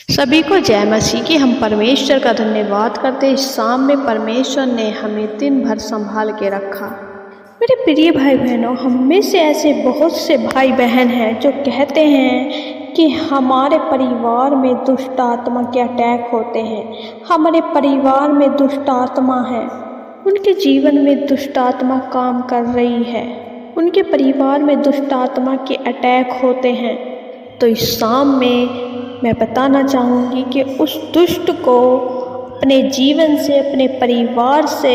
सभी को जय मसीह की। हम परमेश्वर का धन्यवाद करते हैं। इस शाम में परमेश्वर ने हमें दिन भर संभाल के रखा। मेरे प्रिय भाई बहनों, हम में से ऐसे बहुत से भाई बहन हैं जो कहते हैं कि हमारे परिवार में दुष्ट आत्मा के अटैक होते हैं, हमारे परिवार में दुष्ट आत्मा है, उनके जीवन में दुष्ट आत्मा काम कर रही है, उनके परिवार में दुष्ट आत्मा के अटैक होते हैं। तो इस शाम में मैं बताना चाहूँगी कि उस दुष्ट को अपने जीवन से, अपने परिवार से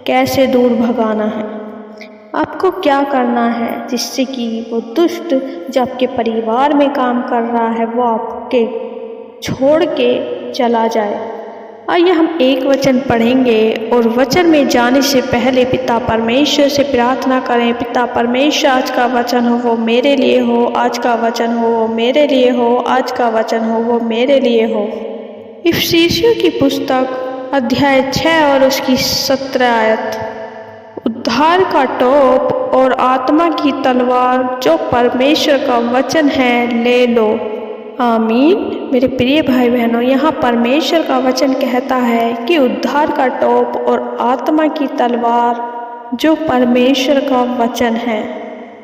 कैसे दूर भगाना है। आपको क्या करना है जिससे कि वो दुष्ट जो आपके परिवार में काम कर रहा है वो आपके छोड़ के चला जाए। आइए हम एक वचन पढ़ेंगे और वचन में जाने से पहले पिता परमेश्वर से प्रार्थना करें। पिता परमेश्वर, आज का वचन हो वो मेरे लिए हो, आज का वचन हो वो मेरे लिए हो, आज का वचन हो वो मेरे लिए हो। इफिसियों की पुस्तक अध्याय 6 और उसकी 17 आयत। उद्धार का टोप और आत्मा की तलवार जो परमेश्वर का वचन है ले लो। आमीन। मेरे प्रिय भाई बहनों, यहाँ परमेश्वर का वचन कहता है कि उद्धार का टोप और आत्मा की तलवार जो परमेश्वर का वचन है।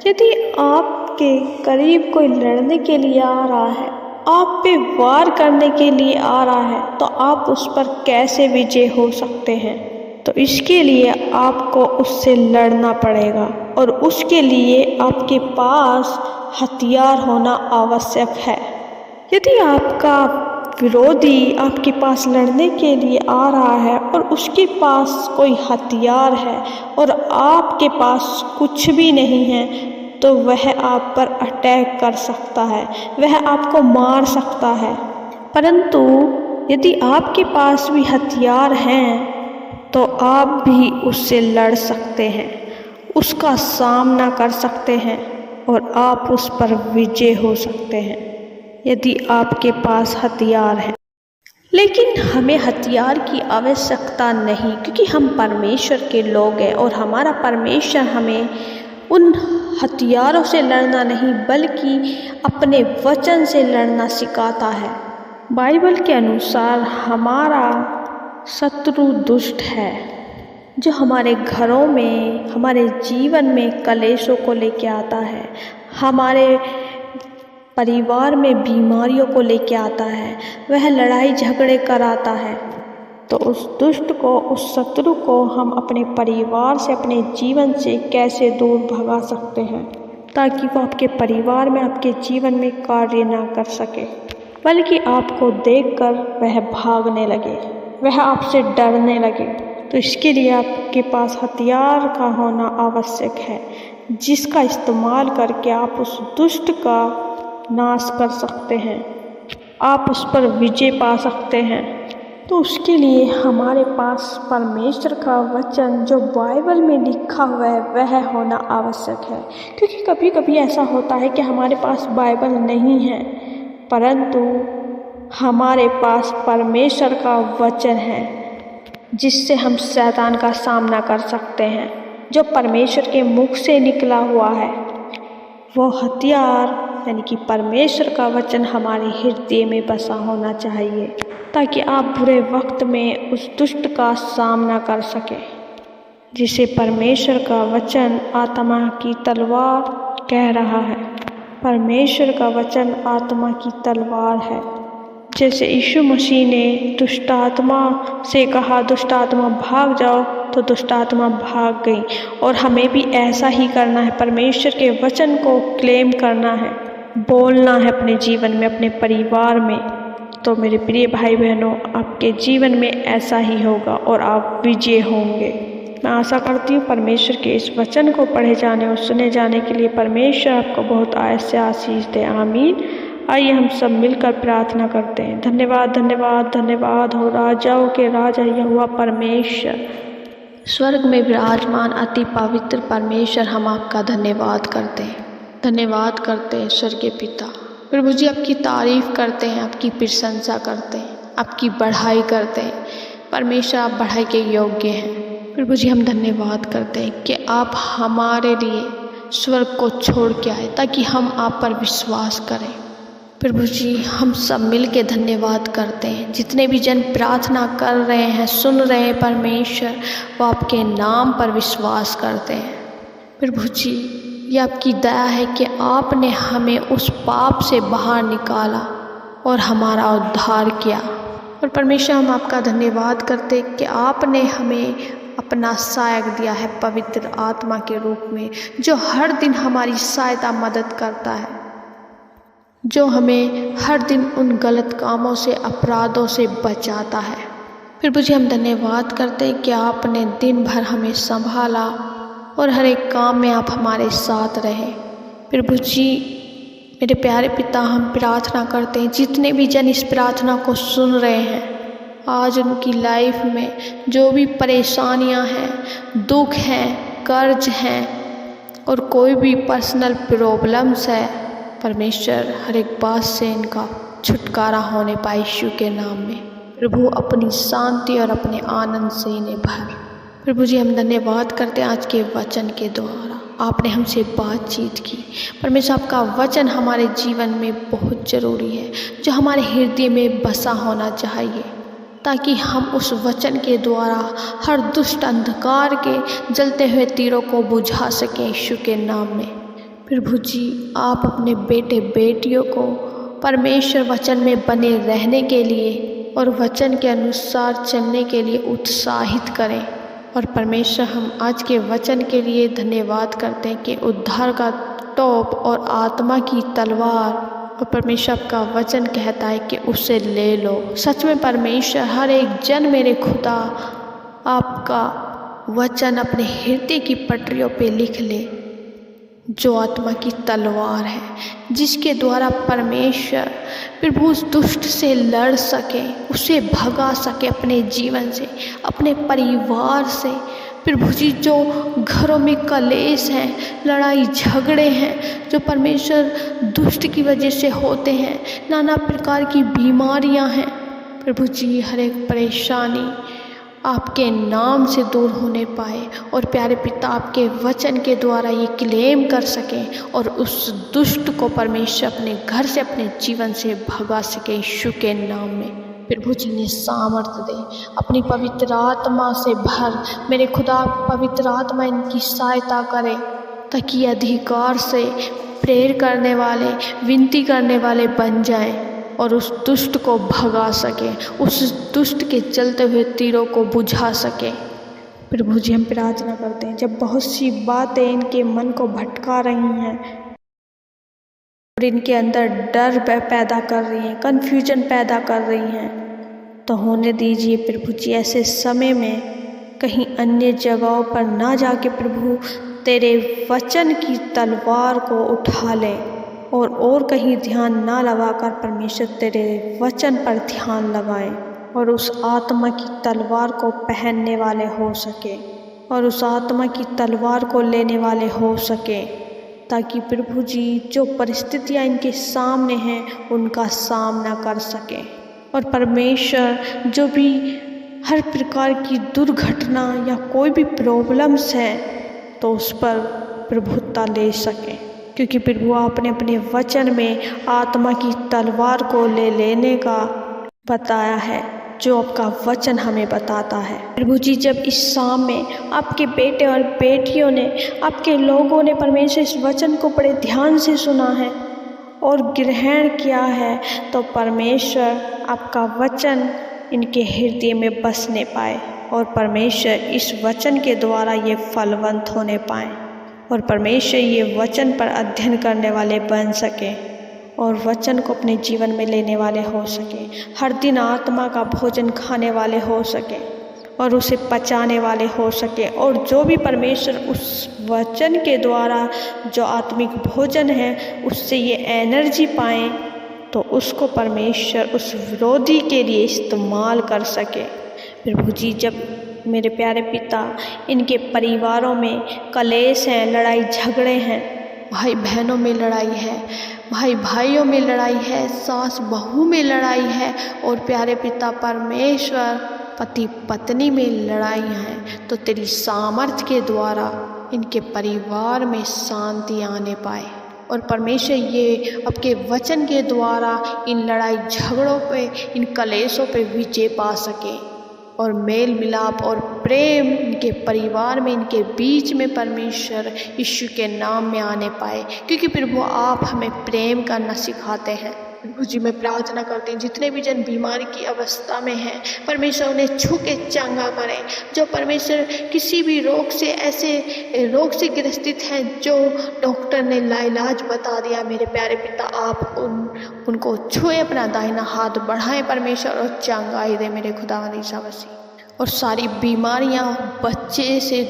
यदि आपके करीब कोई लड़ने के लिए आ रहा है, आप पे वार करने के लिए आ रहा है, तो आप उस पर कैसे विजय हो सकते हैं? तो इसके लिए आपको उससे लड़ना पड़ेगा और उसके लिए आपके पास हथियार होना आवश्यक है। यदि आपका विरोधी आपके पास लड़ने के लिए आ रहा है और उसके पास कोई हथियार है और आपके पास कुछ भी नहीं है, तो वह आप पर अटैक कर सकता है, वह आपको मार सकता है। परंतु यदि आपके पास भी हथियार हैं तो आप भी उससे लड़ सकते हैं, उसका सामना कर सकते हैं और आप उस पर विजय हो सकते हैं यदि आपके पास हथियार है। लेकिन हमें हथियार की आवश्यकता नहीं, क्योंकि हम परमेश्वर के लोग हैं और हमारा परमेश्वर हमें उन हथियारों से लड़ना नहीं बल्कि अपने वचन से लड़ना सिखाता है। बाइबल के अनुसार हमारा शत्रु दुष्ट है जो हमारे घरों में, हमारे जीवन में कलेशों को लेके आता है, हमारे परिवार में बीमारियों को लेके आता है, वह लड़ाई झगड़े कराता है। तो उस दुष्ट को, उस शत्रु को हम अपने परिवार से, अपने जीवन से कैसे दूर भगा सकते हैं ताकि वो आपके परिवार में, आपके जीवन में कार्य ना कर सके, बल्कि आपको देखकर वह भागने लगे, वह आपसे डरने लगे। तो इसके लिए आपके पास हथियार का होना आवश्यक है जिसका इस्तेमाल करके आप उस दुष्ट का नाश कर सकते हैं, आप उस पर विजय पा सकते हैं। तो उसके लिए हमारे पास परमेश्वर का वचन जो बाइबल में लिखा हुआ है वह होना आवश्यक है। क्योंकि कभी कभी ऐसा होता है कि हमारे पास बाइबल नहीं है, परंतु हमारे पास परमेश्वर का वचन है जिससे हम शैतान का सामना कर सकते हैं। जो परमेश्वर के मुख से निकला हुआ है वो हथियार यानी कि परमेश्वर का वचन हमारे हृदय में बसा होना चाहिए ताकि आप बुरे वक्त में उस दुष्ट का सामना कर सकें, जिसे परमेश्वर का वचन आत्मा की तलवार कह रहा है। परमेश्वर का वचन आत्मा की तलवार है। जैसे यीशु मसीह ने दुष्ट आत्मा से कहा, दुष्ट आत्मा भाग जाओ, तो दुष्ट आत्मा भाग गई। और हमें भी ऐसा ही करना है, परमेश्वर के वचन को क्लेम करना है, बोलना है अपने जीवन में, अपने परिवार में। तो मेरे प्रिय भाई बहनों, आपके जीवन में ऐसा ही होगा और आप विजय होंगे। मैं आशा करती हूँ परमेश्वर के इस वचन को पढ़े जाने और सुने जाने के लिए परमेश्वर आपको बहुत आयत से आशीष दे। आमीन। आइए हम सब मिलकर प्रार्थना करते हैं। धन्यवाद धन्यवाद धन्यवाद हो राजाओं के राजा यहोवा परमेश्वर, स्वर्ग में विराजमान अति पवित्र परमेश्वर, हम आपका धन्यवाद करते हैं, धन्यवाद करते हैं स्वर्गीय पिता। प्रभु जी आपकी तारीफ करते हैं, आपकी प्रशंसा करते हैं, आपकी बढ़ाई करते हैं। परमेश्वर आप बढ़ाई के योग्य हैं। प्रभु जी हम धन्यवाद करते हैं कि आप हमारे लिए स्वर्ग को छोड़ के आए ताकि हम आप पर विश्वास करें। प्रभु जी हम सब मिल के धन्यवाद करते हैं। जितने भी जन प्रार्थना कर रहे हैं, सुन रहे हैं परमेश्वर, वो आपके नाम पर विश्वास करते हैं। प्रभु जी ये आपकी दया है कि आपने हमें उस पाप से बाहर निकाला और हमारा उद्धार किया। और परमेश्वर हम आपका धन्यवाद करते कि आपने हमें अपना सहायक दिया है पवित्र आत्मा के रूप में, जो हर दिन हमारी सहायता मदद करता है, जो हमें हर दिन उन गलत कामों से, अपराधों से बचाता है। प्रभु जी हम धन्यवाद करते हैं कि आपने दिन भर हमें संभाला और हर एक काम में आप हमारे साथ रहे। प्रभु जी मेरे प्यारे पिता हम प्रार्थना करते हैं जितने भी जन इस प्रार्थना को सुन रहे हैं, आज उनकी लाइफ में जो भी परेशानियां हैं, दुख हैं, कर्ज हैं और कोई भी पर्सनल प्रॉब्लम्स है, परमेश्वर हर एक बात से इनका छुटकारा होने पाए यीशु के नाम में। प्रभु अपनी शांति और अपने आनंद से इन्हें भर। प्रभु जी हम धन्यवाद करते हैं आज के वचन के द्वारा आपने हमसे बातचीत की। परमेश्वर आपका वचन हमारे जीवन में बहुत ज़रूरी है, जो हमारे हृदय में बसा होना चाहिए, ताकि हम उस वचन के द्वारा हर दुष्ट अंधकार के जलते हुए तीरों को बुझा सकें यीशु के नाम में। प्रभु जी आप अपने बेटे बेटियों को परमेश्वर वचन में बने रहने के लिए और वचन के अनुसार चलने के लिए उत्साहित करें। और परमेश्वर हम आज के वचन के लिए धन्यवाद करते हैं कि उद्धार का टोप और आत्मा की तलवार, और परमेश्वर आपका वचन कहता है कि उसे ले लो। सच में परमेश्वर हर एक जन मेरे खुदा आपका वचन अपने हृदय की पटरियों पे लिख ले, जो आत्मा की तलवार है, जिसके द्वारा परमेश्वर प्रभु उस दुष्ट से लड़ सके, उसे भगा सके अपने जीवन से, अपने परिवार से। प्रभु जी जो घरों में कलेश हैं, लड़ाई झगड़े हैं, जो परमेश्वर दुष्ट की वजह से होते हैं, नाना प्रकार की बीमारियां हैं, प्रभु जी हर एक परेशानी आपके नाम से दूर होने पाए और प्यारे पिता आपके वचन के द्वारा ये क्लेम कर सकें और उस दुष्ट को परमेश्वर अपने घर से, अपने जीवन से भगा सके यीशु के नाम में। प्रभु जी ने सामर्थ्य दे, अपनी पवित्र आत्मा से भर। मेरे खुदा पवित्र आत्मा इनकी सहायता करे, ताकि अधिकार से प्रेयर करने वाले, विनती करने वाले बन जाएं और उस दुष्ट को भगा सके, उस दुष्ट के चलते हुए तीरों को बुझा सके। प्रभु जी हम प्रार्थना करते हैं, जब बहुत सी बातें इनके मन को भटका रही हैं और इनके अंदर डर पैदा कर रही हैं, कन्फ्यूजन पैदा कर रही हैं, तो होने दीजिए प्रभु जी। ऐसे समय में कहीं अन्य जगहों पर ना जाके प्रभु तेरे वचन की तलवार को उठा ले और कहीं ध्यान ना लगाकर परमेश्वर तेरे वचन पर ध्यान लगाएं और उस आत्मा की तलवार को पहनने वाले हो सके और उस आत्मा की तलवार को लेने वाले हो सके, ताकि प्रभु जी जो परिस्थितियां इनके सामने हैं उनका सामना कर सके। और परमेश्वर जो भी हर प्रकार की दुर्घटना या कोई भी प्रॉब्लम्स है तो उस पर प्रभुत्व ले सके, क्योंकि प्रभु आपने अपने वचन में आत्मा की तलवार को ले लेने का बताया है, जो आपका वचन हमें बताता है। प्रभु जी जब इस शाम में आपके बेटे और बेटियों ने, आपके लोगों ने परमेश्वर इस वचन को बड़े ध्यान से सुना है और ग्रहण किया है, तो परमेश्वर आपका वचन इनके हृदय में बसने पाए और परमेश्वर इस वचन के द्वारा ये फलवंत होने पाए और परमेश्वर ये वचन पर अध्ययन करने वाले बन सके और वचन को अपने जीवन में लेने वाले हो सके, हर दिन आत्मा का भोजन खाने वाले हो सके और उसे पचाने वाले हो सके, और जो भी परमेश्वर उस वचन के द्वारा जो आत्मिक भोजन है उससे ये एनर्जी पाएँ, तो उसको परमेश्वर उस विरोधी के लिए इस्तेमाल कर सके। प्रभु जी जब मेरे प्यारे पिता इनके परिवारों में कलेश हैं, लड़ाई झगड़े हैं, भाई बहनों में लड़ाई है, भाई भाइयों में लड़ाई है, सास बहू में लड़ाई है और प्यारे पिता परमेश्वर पति पत्नी में लड़ाई है, तो तेरी सामर्थ्य के द्वारा इनके परिवार में शांति आने पाए और परमेश्वर ये आपके वचन के द्वारा इन लड़ाई झगड़ों पे, इन कलेशों पे विजय पा सके और मेल मिलाप और प्रेम इनके परिवार में, इनके बीच में परमेश्वर यीशु के नाम में आने पाए, क्योंकि प्रभु आप हमें प्रेम करना सिखाते हैं। प्रभु जी मैं प्रार्थना करती हूँ जितने भी जन बीमारी की अवस्था में हैं, परमेश्वर उन्हें छू के चंगा करें। जो परमेश्वर किसी भी रोग से, ऐसे रोग से ग्रसित हैं जो डॉक्टर ने लाइलाज बता दिया, मेरे प्यारे पिता आप उनको छुए, अपना दाहिना हाथ बढ़ाएं परमेश्वर और चंगाई दे मेरे खुदावंद ईसा मसीह। और सारी बीमारियाँ बच्चे से,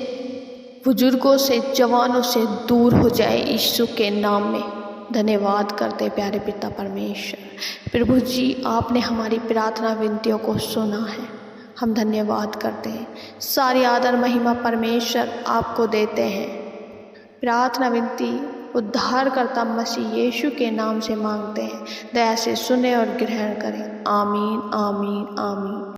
बुजुर्गों से, जवानों से दूर हो जाए यीशु के नाम में। धन्यवाद करते प्यारे पिता परमेश्वर। प्रभु जी आपने हमारी प्रार्थना विनतियों को सुना है, हम धन्यवाद करते हैं। सारी आदर महिमा परमेश्वर आपको देते हैं। प्रार्थना विनती उद्धारकर्ता मसीह यीशु के नाम से मांगते हैं, दया से सुने और ग्रहण करें। आमीन आमीन आमीन।